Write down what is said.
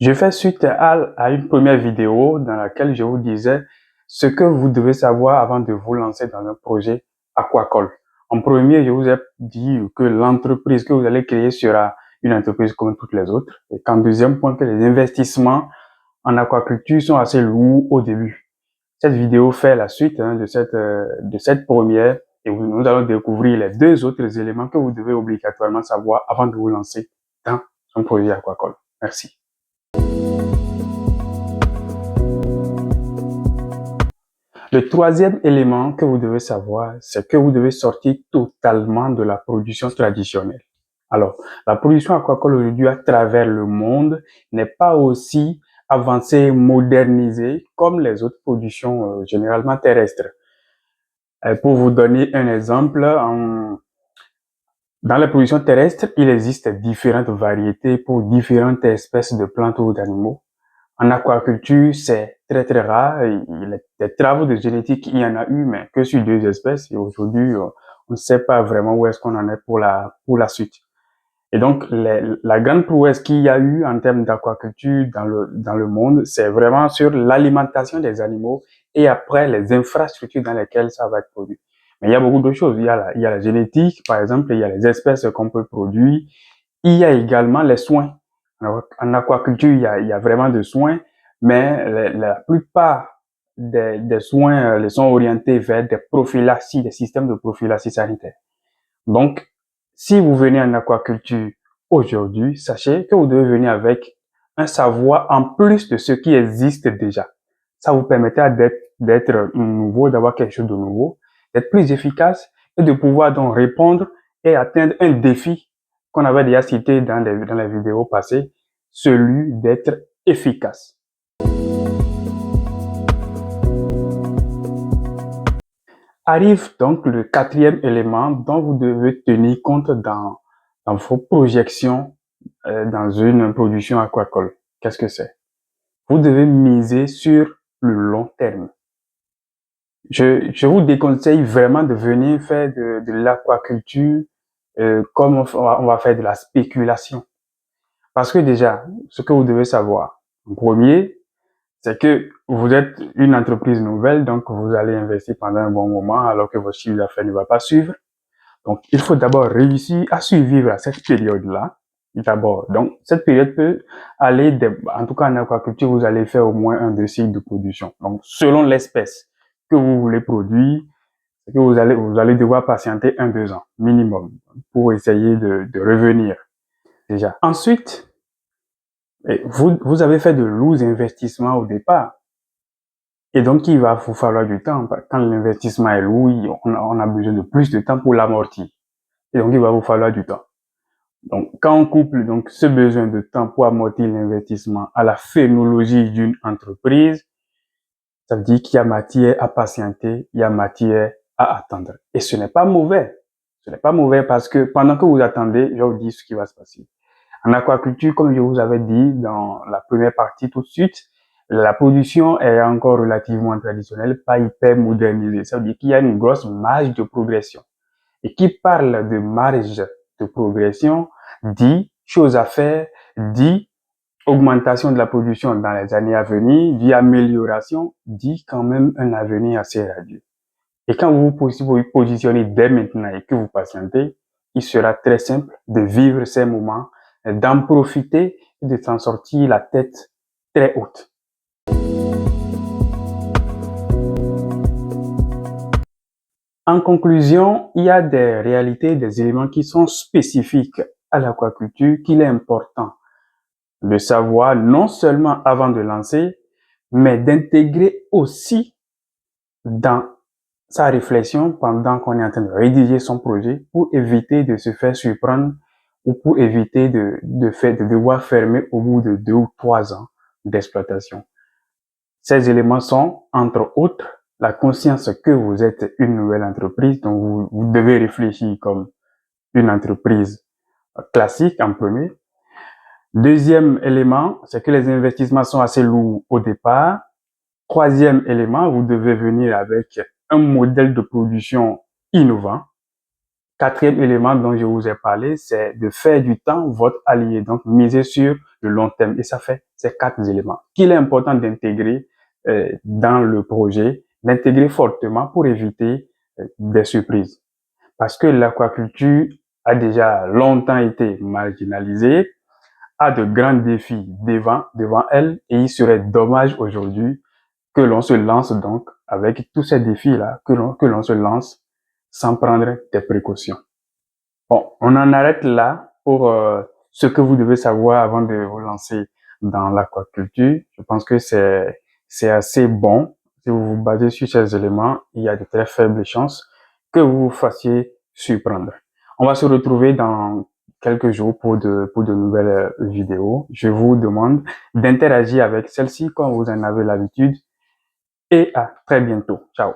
Je fais suite à une première vidéo dans laquelle je vous disais ce que vous devez savoir avant de vous lancer dans un projet aquacole. En premier, je vous ai dit que l'entreprise que vous allez créer sera une entreprise comme toutes les autres. Et qu'en deuxième point, que les investissements en aquaculture sont assez lourds au début. Cette vidéo fait la suite de cette première et nous allons découvrir les deux autres éléments que vous devez obligatoirement savoir avant de vous lancer dans un projet aquacole. Merci. Le troisième élément que vous devez savoir, c'est que vous devez sortir totalement de la production traditionnelle. Alors, la production aquacole aujourd'hui à travers le monde n'est pas aussi avancée, modernisée comme les autres productions généralement terrestres. Pour vous donner un exemple, dans la production terrestre, il existe différentes variétés pour différentes espèces de plantes ou d'animaux. En aquaculture, c'est très rare. Des travaux de génétique, il y en a eu, mais que sur 2 espèces. Et aujourd'hui, on ne sait pas vraiment où est-ce qu'on en est pour la suite. Et donc, la grande prouesse qu'il y a eu en termes d'aquaculture dans le monde, c'est vraiment sur l'alimentation des animaux et après les infrastructures dans lesquelles ça va être produit. Mais il y a beaucoup d'autres choses. Il y a la génétique, par exemple, il y a les espèces qu'on peut produire. Il y a également les soins. Alors, en aquaculture, il y a vraiment des soins, mais la plupart des soins les sont orientés vers des prophylaxies, des systèmes de prophylaxie sanitaire. Donc, si vous venez en aquaculture aujourd'hui, sachez que vous devez venir avec un savoir en plus de ce qui existe déjà. Ça vous permettra d'être nouveau, d'avoir quelque chose de nouveau, d'être plus efficace et de pouvoir donc répondre et atteindre un défi qu'on avait déjà cité dans les vidéos passées, celui d'être efficace. Arrive donc le quatrième élément dont vous devez tenir compte dans vos projections dans une production aquacole. Qu'est-ce que c'est? Vous devez miser sur le long terme. Je vous déconseille vraiment de venir faire de l'aquaculture comme on va faire de la spéculation. Parce que déjà, ce que vous devez savoir, en premier, c'est que vous êtes une entreprise nouvelle, donc vous allez investir pendant un bon moment alors que votre chiffre d'affaires ne va pas suivre. Donc, il faut d'abord réussir à survivre à cette période-là. D'abord, donc, cette période peut aller, en tout cas en aquaculture, vous allez faire au moins 1-2 cycles de production. Donc, selon l'espèce que vous voulez produire, c'est que vous allez devoir patienter 1-2 ans minimum pour essayer de revenir déjà. Ensuite, vous avez fait de lourds investissements au départ. Et donc, il va vous falloir du temps. Quand l'investissement est lourd, on a besoin de plus de temps pour l'amortir. Et donc, il va vous falloir du temps. Donc, quand on couple donc ce besoin de temps pour amortir l'investissement à la phénologie d'une entreprise, ça veut dire qu'il y a matière à patienter, il y a matière à attendre. Et ce n'est pas mauvais. Ce n'est pas mauvais parce que pendant que vous attendez, je vais vous dire ce qui va se passer. En aquaculture, comme je vous avais dit dans la première partie tout de suite, la production est encore relativement traditionnelle, pas hyper modernisée. Ça veut dire qu'il y a une grosse marge de progression. Et qui parle de marge de progression dit chose à faire, dit augmentation de la production dans les années à venir, dit amélioration, dit quand même un avenir assez radieux. Et quand vous vous positionnez dès maintenant et que vous patientez, il sera très simple de vivre ces moments, d'en profiter et de s'en sortir la tête très haute. En conclusion, il y a des réalités, des éléments qui sont spécifiques à l'aquaculture qu'il est important de savoir non seulement avant de lancer, mais d'intégrer aussi dans sa réflexion pendant qu'on est en train de rédiger son projet pour éviter de se faire surprendre ou pour éviter de devoir fermer au bout de 2 ou 3 ans d'exploitation. Ces éléments sont, entre autres, la conscience que vous êtes une nouvelle entreprise, donc vous devez réfléchir comme une entreprise classique en premier. Deuxième élément, c'est que les investissements sont assez lourds au départ. Troisième élément, vous devez venir avec un modèle de production innovant. Quatrième élément dont je vous ai parlé, c'est de faire du temps votre allié. Donc, miser sur le long terme. Et ça fait ces 4 éléments qu'il est important d'intégrer dans le projet, d'intégrer fortement pour éviter des surprises. Parce que l'aquaculture a déjà longtemps été marginalisée, a de grands défis devant elle, et il serait dommage aujourd'hui que l'on se lance donc avec tous ces défis-là, que l'on se lance sans prendre des précautions. Bon, on en arrête là pour ce que vous devez savoir avant de vous lancer dans l'aquaculture. Je pense que c'est assez bon. Si vous vous basez sur ces éléments, il y a de très faibles chances que vous vous fassiez surprendre. On va se retrouver dans quelques jours pour de nouvelles vidéos. Je vous demande d'interagir avec celle-ci comme vous en avez l'habitude et à très bientôt. Ciao.